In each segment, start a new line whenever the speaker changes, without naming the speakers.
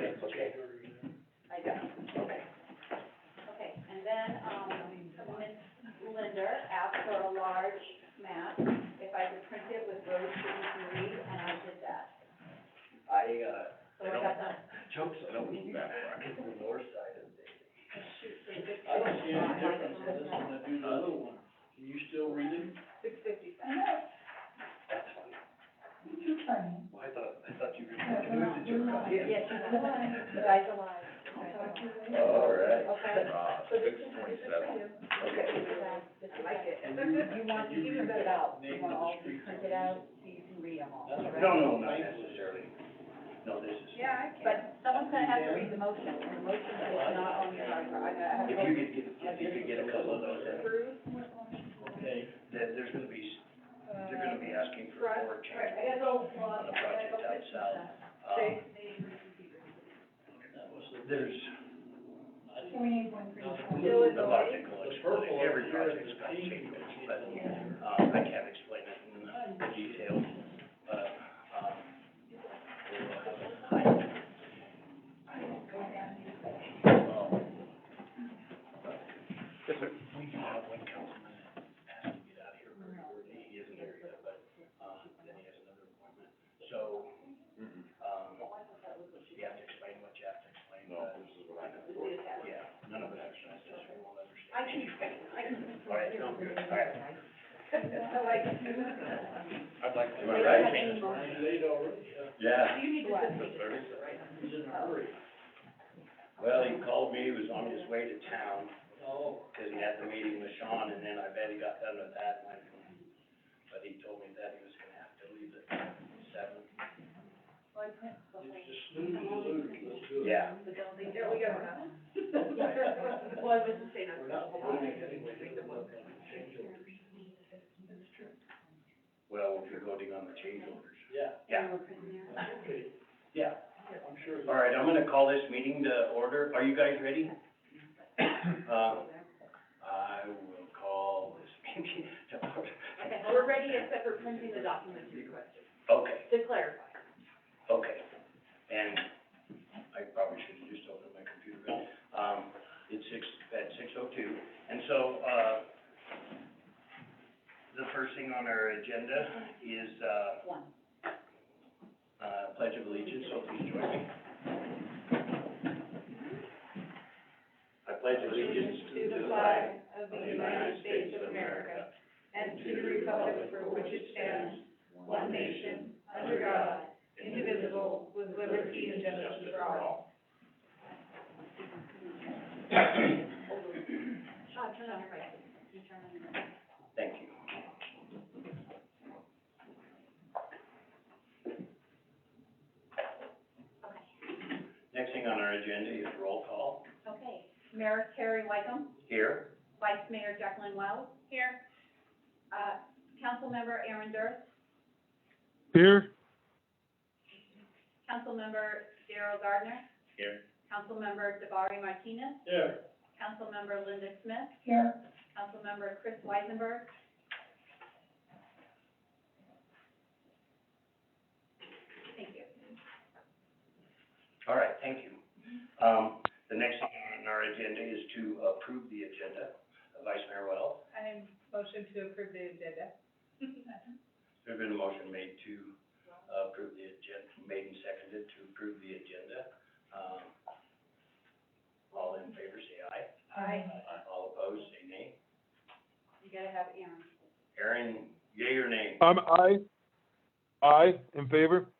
Okay.
I got it. Okay. Okay, and then, Ms. Linder asked for a large map, if I could print it with road trees and read, and I did that. So I got that.
Jokes, I don't mean that far. The north side of the.
I don't see any difference in this one than do the little one. Can you still read it?
655.
That's funny. Well, I thought you were gonna lose it, you were gonna.
Yes, she's alive. The guy's alive.
All right.
Okay.
627. Okay.
I like it. You want to print it out, you want all to print it out, so you can read them all, correct?
No, not necessarily. No, this is.
Yeah, but someone's gonna have to read the motion, and the motion is not on your card. I have
If
to.
if you could get a couple of those,
Okay.
there's gonna be, they're gonna be asking for more change on the project down south.
That was the.
There's
Still
the logical explanation, every project's got change orders, but, I can't explain it in the details, but, Yes, sir. We do have one councilman that has to get out of here very early, he isn't here yet, but, then he has another appointment, so, you have to explain what you have to explain, but. Yeah, none of us understand this, we won't understand.
I can.
All right, sounds good, all right.
So like.
I'd like to.
Am I right?
It's late already,
Yeah.
You need to
What?
He's in a hurry.
Well, he called me, he was on his way to town,
Oh.
cause he had the meeting with Sean, and then I bet he got done with that, and but he told me that he was gonna have to leave at 7.
It's just snooze and lose, let's do it.
Yeah.
There we go. Well, I was just saying,
We're not voting anyway, they're voting on change orders.
Well, if you're voting on the change orders.
Yeah.
Yeah,
Okay,
yeah.
I'm sure.
All right, I'm gonna call this meeting to order. Are you guys ready? I will call this meeting to order.
Okay, we're ready except for printing the documents you requested,
Okay,
to clarify.
okay. And I probably should have just opened my computer, but, it's 6:02. And so, the first thing on our agenda is,
One.
Pledge of Allegiance, so please join me. I pledge allegiance
To the flag of the United States of America, and to the republic for which it stands, one nation, under God, indivisible, with liberty and justice for all. Turn on your right.
Thank you. Next thing on our agenda is roll call.
Okay, Mayor Terry Wycombe,
Here.
Vice Mayor Jacqueline Wells. Here. Councilmember Aaron Durst,
Here.
Councilmember Darrell Gardner,
Here.
Councilmember Jabari Martinez,
There.
Councilmember Linda Smith,
Here.
Councilmember Chris Weisenberg. Thank you.
All right, thank you. The next thing on our agenda is to approve the agenda. Vice Mayor Wells,
I motion to approve the agenda.
there's been a motion made to approve the agenda, made and seconded to approve the agenda. All in favor, say aye.
Aye.
All opposed, say nay.
You gotta have Aaron.
Aaron, yea or nay?
Aye. Aye, in favor?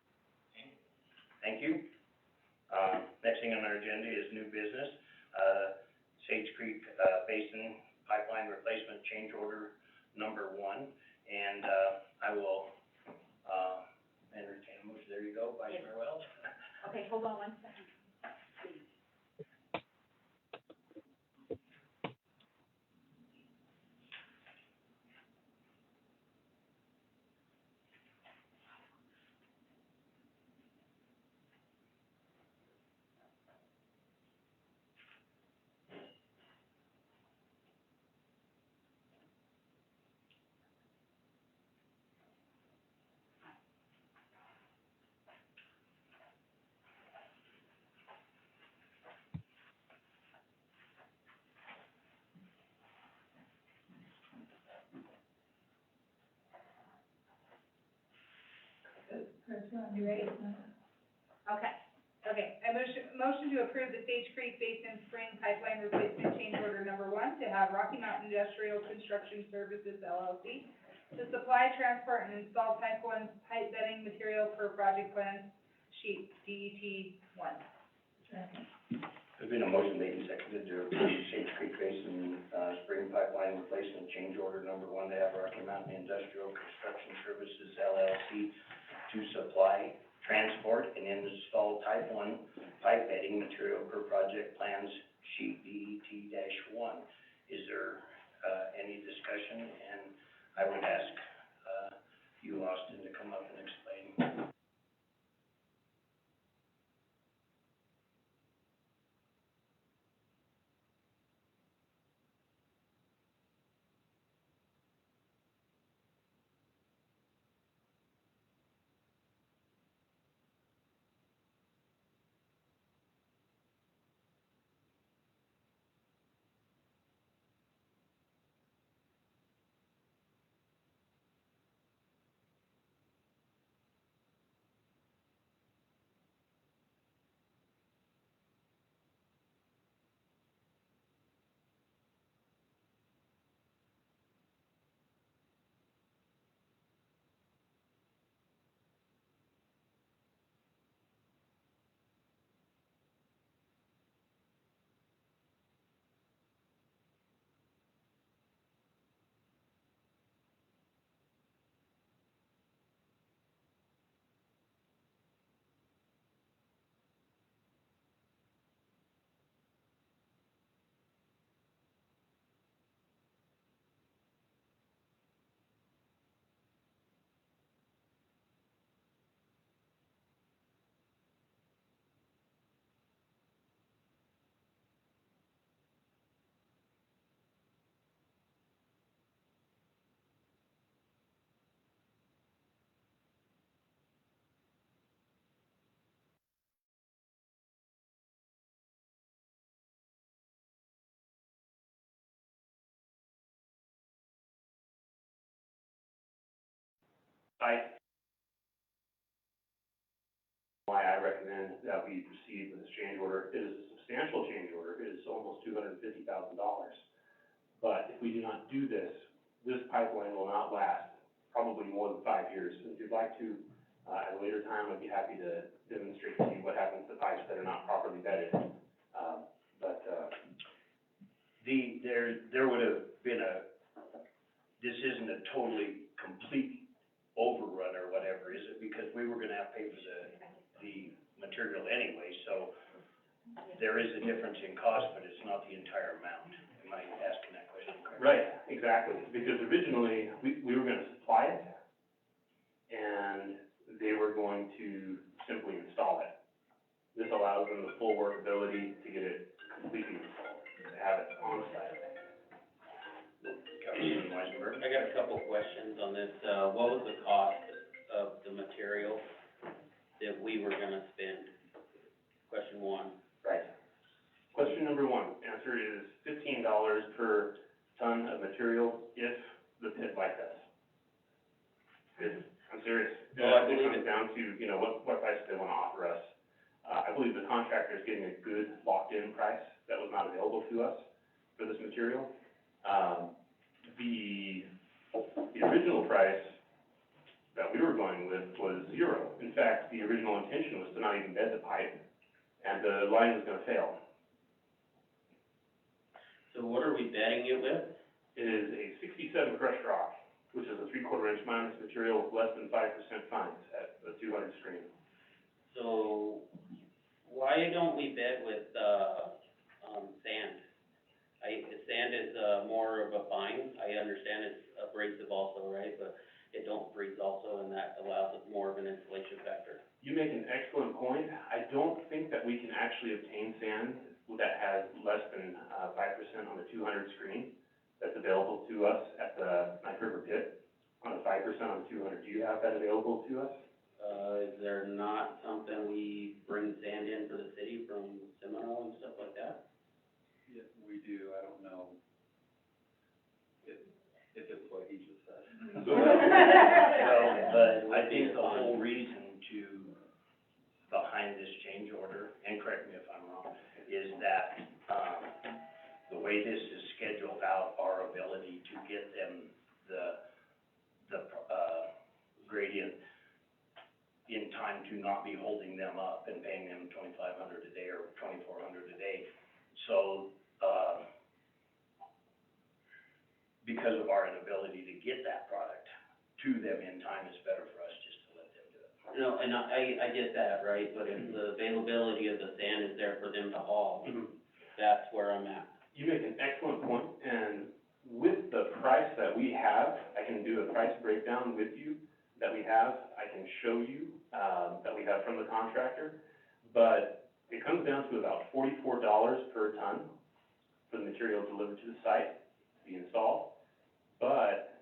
Thank you. Next thing on our agenda is new business, Sage Creek, Basin Pipeline Replacement Change Order number 1. And, I will, entertain a motion. There you go, Vice Mayor Wells.
Okay, hold on one second. You ready? Okay.
Okay, I motion to approve the Sage Creek Basin Spring Pipeline Replacement Change Order number 1 to have Rocky Mountain Industrial Construction Services LLC to supply, transport, and install type 1 pipe bedding material per project plan sheet DET 1.
There's been a motion made and seconded to approve Sage Creek Basin, Spring Pipeline Replacement Change Order number 1 to have Rocky Mountain Industrial Construction Services LLC to supply, transport, and install type 1 pipe bedding material per project plans sheet DET-1. Is there, any discussion? And I would ask, you, Austin, to come up and explain.
Why I recommend that we proceed with this change order. It is a substantial change order. It is almost $250,000. But if we do not do this, this pipeline will not last probably more than 5 years. If you'd like to, at a later time, I'd be happy to demonstrate to you what happens to pipes that are not properly bedded.
There would have been this isn't a totally complete overrun or whatever, is it? Because we were gonna have to pay for the material anyway, so there is a difference in cost, but it's not the entire amount. Am I asking that question correctly?
Right, exactly. Because originally, we were gonna supply it, and they were going to simply install it. This allows them the full workability to get it completely installed, to have it on site.
Councilman Weisenberg?
I got a couple questions on this. What was the cost of the material that we were gonna spend? Question 1.
Right. Question number 1, answer is $15 per ton of material if the pit like us. I'm serious.
Well, I
It
believe
comes down to, you know, what price they wanna offer us. I believe the contractor is getting a good locked-in price that was not available to us for this material. The original price that we were going with was 0. In fact, the original intention was to not even bed the pipe, and the line was gonna fail.
So what are we bedding it with?
It is a 67 crushed rock, which is a 3/4 inch minus material with less than 5% fines at the 200 screen.
So why don't we bed with, sand? Sand is, more of a fine. I understand it's abrasive also, right? But it don't freeze also, and that allows us more of an insulation factor.
You make an excellent point. I don't think that we can actually obtain sand that has less than 5% on the 200 screen that's available to us at the Knife River pit, on the 5% on the 200. Do you have that available to us?
Is there not something we bring sand in for the city from Seminole and stuff like that?
Yeah, we do, I don't know if it's what he just said.
Well, but I think the whole reason to behind this change order, and correct me if I'm wrong, is that, the way this is scheduled out, our ability to get them the gradient in time to not be holding them up and paying them $2,500 a day or $2,400 a day. So, because of our inability to get that product to them in time, it's better for us just to let them do it.
No, and I get that, right, but if the availability of the sand is there for them to haul, that's where I'm at.
You make an excellent point, and with the price that we have, I can do a price breakdown with you that we have. I can show you, that we have from the contractor, but it comes down to about $44 per ton for the material delivered to the site to be installed, but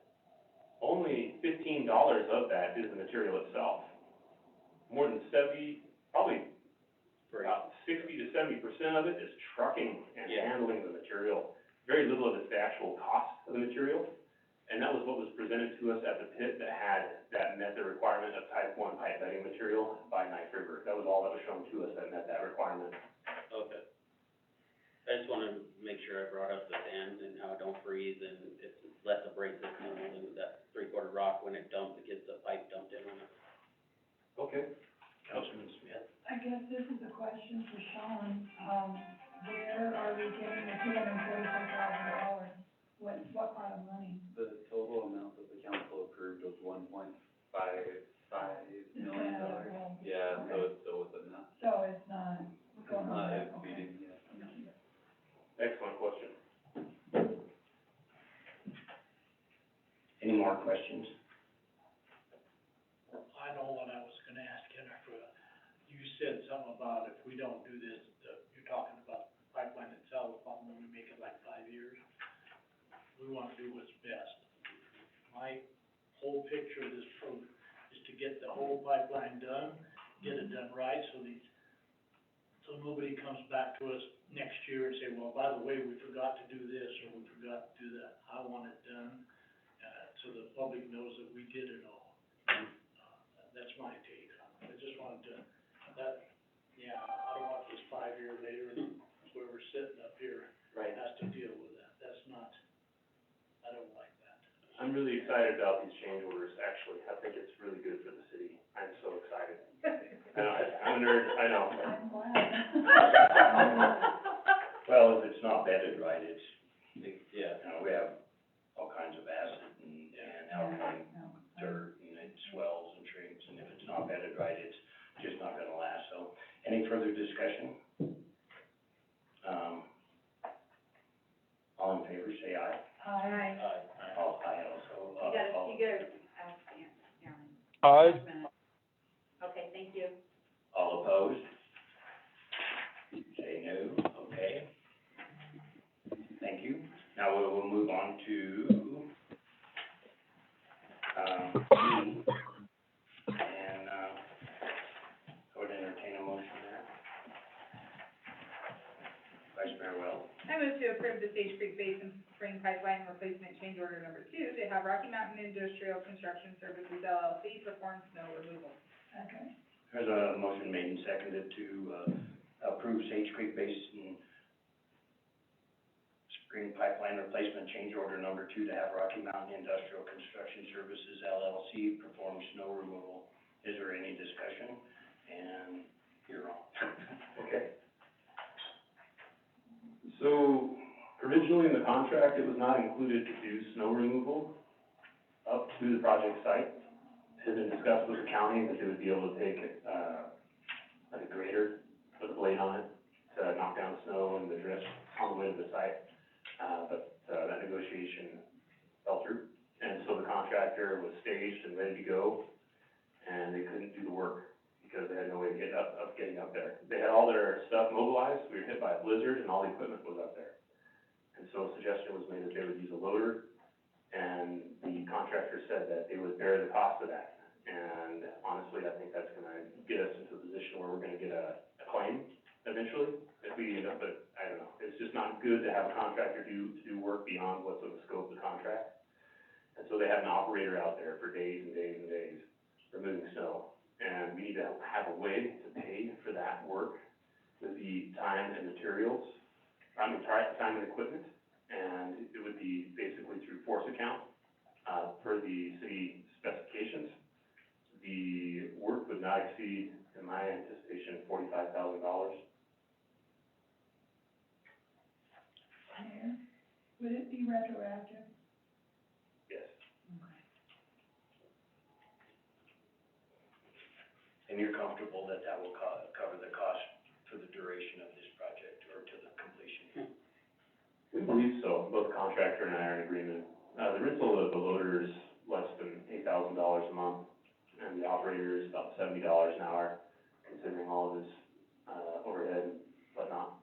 only $15 of that is the material itself. More than 70, probably about 60 to 70% of it is trucking and
Yeah.
handling the material. Very little of it's the actual cost of the material. And that was what was presented to us at the pit that met the requirement of type 1 pipe bedding material by Knife River. That was all that was shown to us that met that requirement.
Okay. I just wanna make sure I brought up the sand and how it don't freeze and it's less abrasive than that 3/4 rock when it dumps, it gets the pipe dumped in on it.
Okay.
Councilman Smith?
I guess this is a question for Sean. Where are we getting the $244,000? What part of money?
The total amount that the council approved was $1.55 million. Yeah, so it's still within that.
So it's not going on
Not
that,
exceeding, yeah.
Excellent question.
Any more questions?
I know what I was gonna ask Jennifer. You said something about if we don't do this, you're talking about the pipeline itself, when we make it like 5 years. We wanna do what's best. My whole picture of this proof is to get the whole pipeline done, get it done right, so nobody comes back to us next year and say, well, by the way, we forgot to do this, or we forgot to do that. I want it done, so the public knows that we did it all. That's my take on it. I just wanted to, I don't want this 5 years later, and where we're sitting up here,
Right.
has to deal with that. That's not, I don't like that.
I'm really excited about these change orders, actually. I think it's really good for the city. I'm so excited. I know, I'm a nerd, I know.
I'm glad.
Well, if it's not bedded right, it's,
Yeah.
you know, we have all kinds of acid and alkaline dirt, and it swells and shrinks, and if it's not bedded right, it's just not gonna last. So, any further discussion? All in favor, say aye.
Aye.
All aye also.
You gotta ask Aaron.
Aye.
Okay, thank you.
All opposed? Say no, okay. Thank you. Now we will move on to, E. And, I would entertain a motion there. Vice Mayor Wells.
I move to approve the Sage Creek Basin Spring Pipeline Replacement Change Order number 2 to have Rocky Mountain Industrial Construction Services LLC perform snow removal.
Okay.
There's a motion made and seconded to, approve Sage Creek Basin Spring Pipeline Replacement Change Order number 2 to have Rocky Mountain Industrial Construction Services LLC perform snow removal. Is there any discussion? And you're on.
Okay. So originally in the contract, it was not included to do snow removal up to the project site. It had been discussed with the county that they would be able to take, like a grader, put a blade on it to knock down snow and the drift on the way to the site. But that negotiation fell through. And so the contractor was staged and ready to go, and they couldn't do the work because they had no way of getting up there. They had all their stuff mobilized, we were hit by a blizzard, and all the equipment was up there. And so a suggestion was made that they would use a loader, and the contractor said that they would bear the cost of that. And honestly, I think that's gonna get us into a position where we're gonna get a claim eventually, if we end up, but I don't know. It's just not good to have a contractor do work beyond what's in the scope of the contract. And so they had an operator out there for days and days and days removing snow. And we need to have a way to pay for that work would be time and materials, time and equipment, and it would be basically through force account, per the city specifications. The work would not exceed, in my anticipation, $45,000.
Mayor, would it be retroactive?
Yes.
And you're comfortable that that will cover the cost for the duration of this project or to the completion?
We believe so. Both the contractor and I are in agreement. The rental of the loader is less than $8,000 a month, and the operator is about $70 an hour, considering all of his, overhead and whatnot.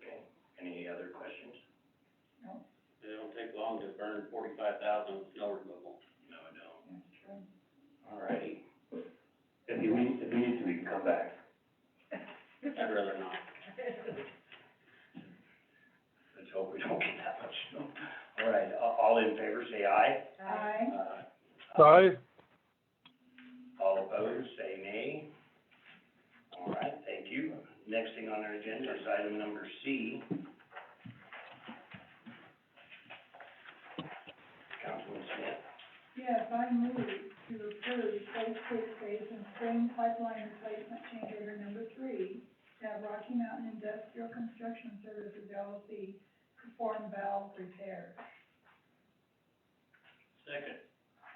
Okay, any other questions?
It don't take long to burn 45,000 with snow removal.
No, I don't.
That's true.
Alrighty.
If we need to, we can come back.
I'd rather not.
Let's hope we don't get that much snow. All right, all in favor, say aye.
Aye.
Aye.
All opposed, say nay. All right, thank you. Next thing on our agenda is item number C. Councilman Smith.
Yes, I move to approve Sage Creek Basin Spring Pipeline Replacement Change Order number 3, to have Rocky Mountain Industrial Construction Services LLC perform valve repairs.
Second.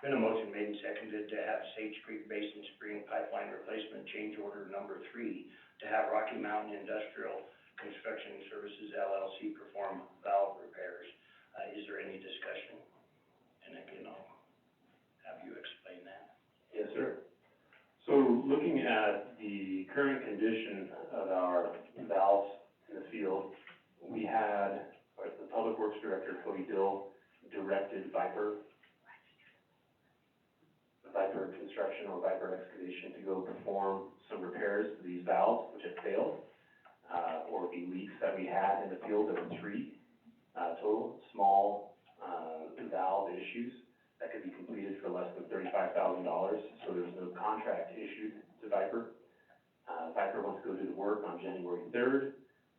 Been a motion made and seconded to have Sage Creek Basin Spring Pipeline Replacement Change Order number 3, to have Rocky Mountain Industrial Construction Services LLC perform valve repairs. Is there any discussion? And again, I'll have you explain that.
Yes, sir. So looking at the current condition of our valves in the field, we had, the Public Works Director, Cody Dill, directed Viper Construction or Viper Excavation to go perform some repairs to these valves, which had failed, or the leaks that we had in the field. There were 3 total small valve issues that could be completed for less than $35,000, so there's no contract issued to Viper. Viper wants to go do the work on January 3rd,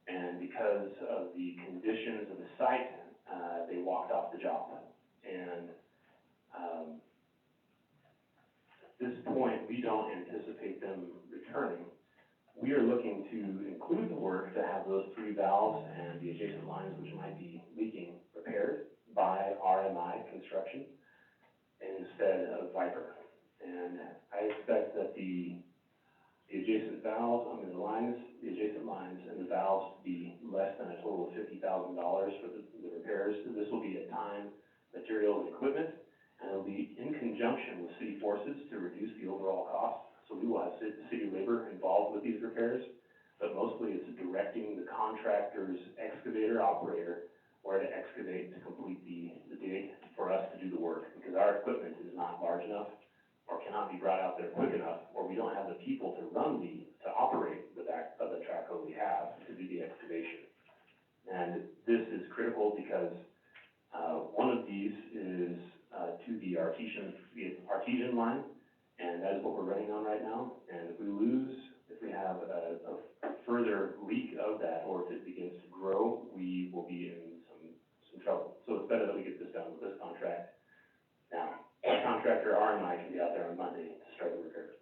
and because of the conditions of the site, they walked off the job. And at this point, we don't anticipate them returning. We are looking to include the work to have those 3 valves and the adjacent lines which might be leaking repaired by RMI Construction instead of Viper. And I expect that the adjacent valves, the adjacent lines and the valves to be less than a total of $50,000 for the repairs. This will be at time, material, and equipment, and it'll be in conjunction with city forces to reduce the overall cost. So we will have city labor involved with these repairs, but mostly it's directing the contractor's excavator operator where to excavate to complete the dig for us to do the work, because our equipment is not large enough or cannot be brought out there quick enough, or we don't have the people to operate the back of the track we have to do the excavation. And this is critical because, one of these is, to the artesian line, and that is what we're running on right now. And if we have a further leak of that, or if it begins to grow, we will be in some trouble. So it's better that we get this done with this contract now. Our contractor, RMI, can be out there on Monday to start the repairs.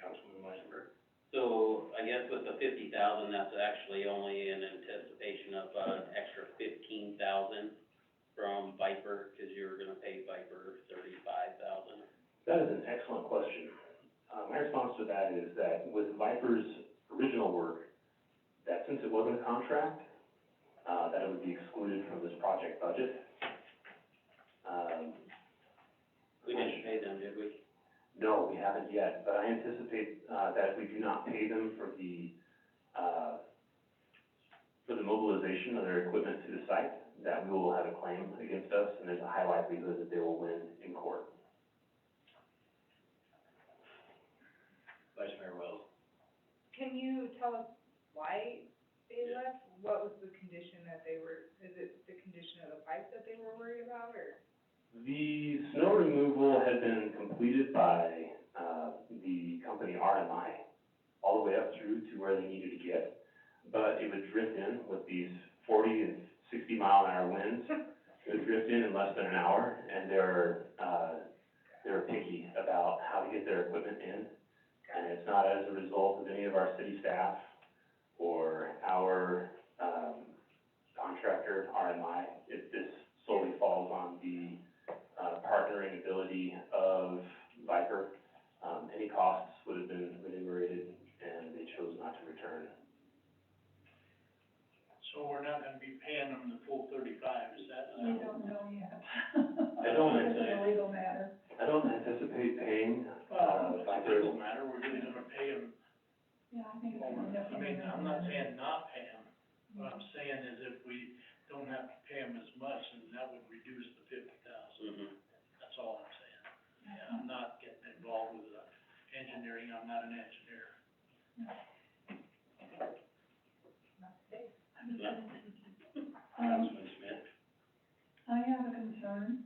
Councilman Weisenberg.
So I guess with the 50,000, that's actually only in anticipation of an extra 15,000 from Viper, because you were gonna pay Viper 35,000.
That is an excellent question. My response to that is that with Viper's original work, that since it wasn't a contract, that it would be excluded from this project budget.
We didn't pay them, did we?
No, we haven't yet, but I anticipate, that if we do not pay them for the mobilization of their equipment to the site, that we will have a claim against us, and there's a high likelihood that they will win in court.
Vice Mayor Wells.
Can you tell us why they left? What was the condition that they were, is it the condition of the pipe that they were worried about, or?
The snow removal had been completed by the company RMI all the way up through to where they needed to get. But it would drift in with these 40 and 60 mile an hour winds. It would drift in less than an hour, and they're picky about how to get their equipment in. And it's not as a result of any of our city staff or our, contractor, RMI. This solely falls on the, partnering ability of Viper. Any costs would have been remunerated, and they chose not to return.
So we're not gonna be paying them the full 35, is that?
We don't know yet.
I don't
This is a legal matter.
I don't anticipate paying,
Well, it
Viper.
doesn't matter, we're really gonna pay them.
Yeah, I think it's
Well,
gonna
I mean, I'm not saying not pay them, what I'm saying is if we don't have to pay them as much, then that would reduce the 50,000. That's all I'm saying. Yeah, I'm not getting involved with engineering, I'm not an engineer.
Councilman Smith?
I have a concern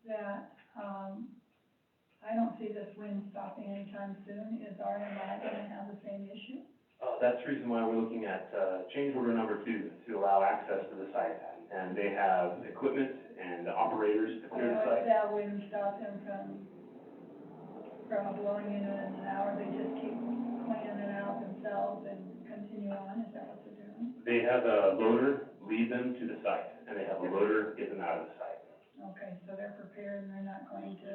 that, I don't see this wind stopping anytime soon. Is RMI gonna have the same issue?
That's the reason why we're looking at, change order number 2, to allow access to the site. And they have equipment and operators to clear the
Or
site.
if that wouldn't stop them from blowing in an hour, they just keep cleaning it out themselves and continue on, is that what they're doing?
They have a loader lead them to the site, and they have a loader get them out of the site.
Okay, so they're prepared and they're not going to,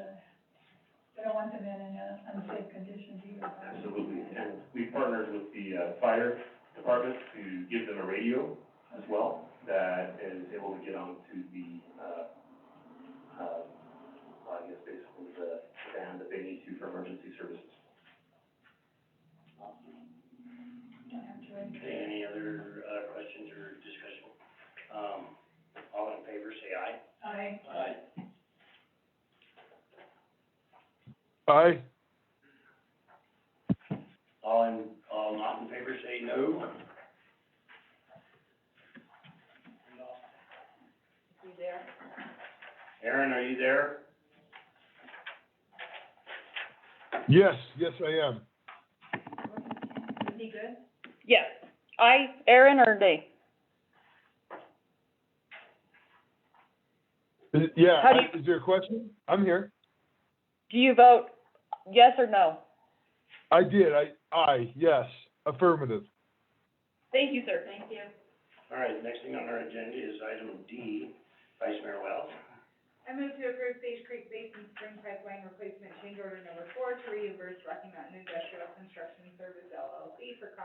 they don't want them in unsafe conditions either.
Absolutely. And we partnered with the, fire department to give them a radio as well that is able to get onto the, I guess basically the van that they need to for emergency services.
Okay, any other, questions or discussion? All in favor, say aye.
Aye.
Aye.
Aye.
All not in favor, say no.
You there?
Aaron, are you there?
Yes, I am.
Is he good?
Yes. Aaron or they?
Yeah,
How do
is there a question? I'm here.
Do you vote yes or no?
I did, aye, yes, affirmative.
Thank you, sir.
Thank you.
All right, next thing on our agenda is item D, Vice Mayor Wells.
I move to approve Sage Creek Basin Spring Pipeline Replacement Change Order number 4 to reimburse Rocky Mountain Industrial Construction Service LLC for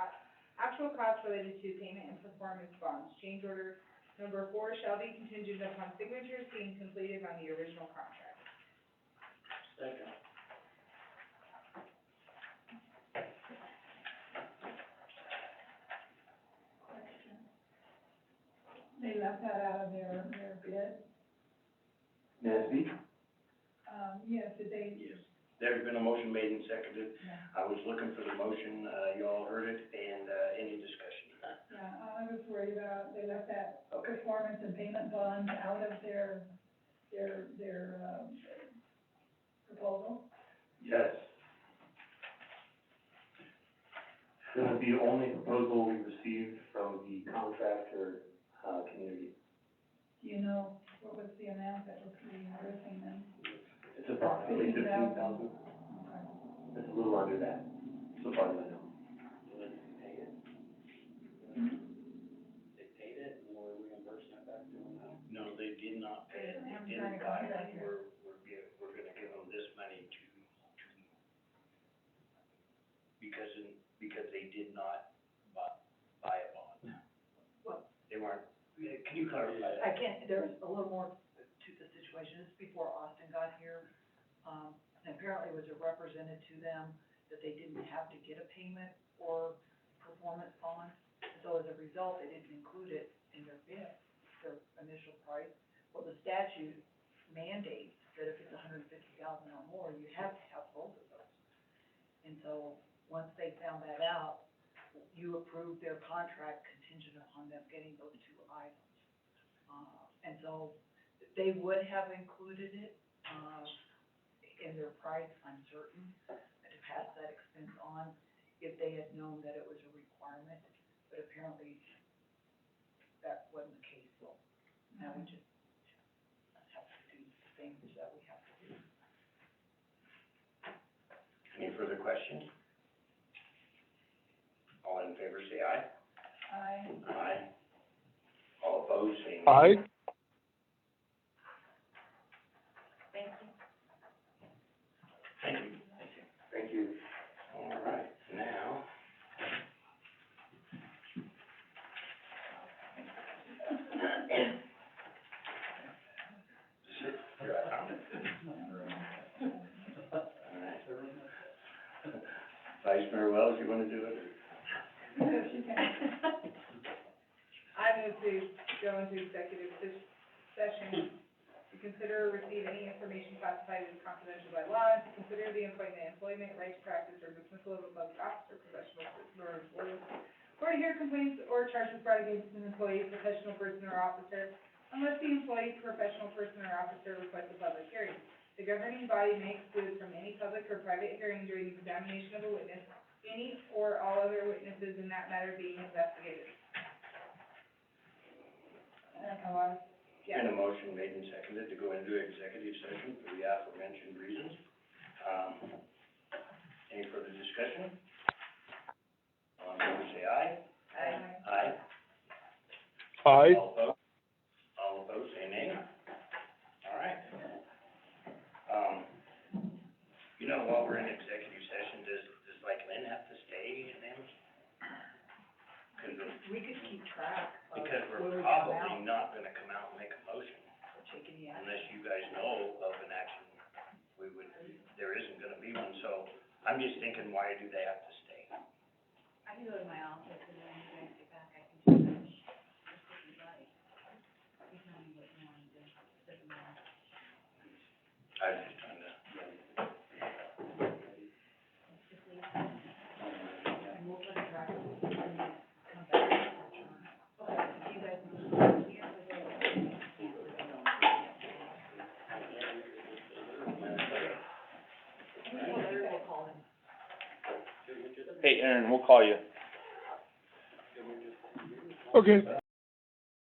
actual costs related to payment and performance bonds. Change order number 4 shall be contingent upon signatures being completed on the original contract.
Second.
They left that out of their bid.
May I speak?
Yes, did they?
Yes. There's been a motion made and seconded.
Yeah.
I was looking for the motion, you all heard it, and, any discussion?
Yeah, I was worried about, they left that performance and payment bonds out of their proposal.
Yes. This is the only proposal we received from the contractor, community.
Do you know what was the amount that was reimbursing them?
It's approximately 15,000.
Okay.
It's a little under that, so far as I know.
They paid it? They paid it, and we're reimbursing it back to them now?
No, they did not pay it,
Haven't
they
signed
didn't
a
buy
contract
it,
yet.
we're gonna give them this money because they did not buy a bond.
Well-
They weren't, can you clarify that?
I can't, there's a little more to the situation. This is before Austin got here. And apparently it was represented to them that they didn't have to get a payment or performance bond. So as a result, they didn't include it in their bid, their initial price. Well, the statute mandates that if it's $150,000 or more, you have to have both of those. And so, once they found that out, you approved their contract contingent upon them getting those two items. And so, they would have included it, in their price, I'm certain, to pass that expense on if they had known that it was a requirement, but apparently that wasn't the case, so now we just have to do the things that we have to do.
Any further questions? All in favor, say aye.
Aye.
Aye. All opposed, say nay.
Aye.
Thank you.
Thank you.
Thank you.
All right, now. Here, I found it. All right. Vice Mayor Wells, you wanna do it?
I move to go into executive session to consider or receive any information classified as confidential by law, to consider the employment, rights, practice, or dismissal of a public officer, professional person, or employee, or to hear complaints or charges brought against an employee, professional person, or officer, unless the employee, professional person, or officer requests a public hearing. The governing body may exclude from any public or private hearing during the examination of a witness, any or all other witnesses in that matter being investigated. Yeah.
And a motion made and seconded to go into executive session for the aforementioned reasons. Any further discussion? All in favor, say aye.
Aye.
Aye.
Aye.
All opposed, say nay. All right. You know, while we're in executive session, does like Lynn have to stay in them?
We could keep track of
Because
where
we're
we come
probably
out,
not gonna come out and make a motion
or take any action.
unless you guys know of an action. There isn't gonna be one, so I'm just thinking, why do they have to stay?
I can go to my office and then when I get back, I can do that. Just if you'd like. You tell me what you want to do. Doesn't matter.
I was just trying to.
Just leave it.
And we'll put a track of it and then come back and return.
Okay, do you guys want to stay here or there?
We'll call him.
Hey, Aaron, we'll call you.
Okay.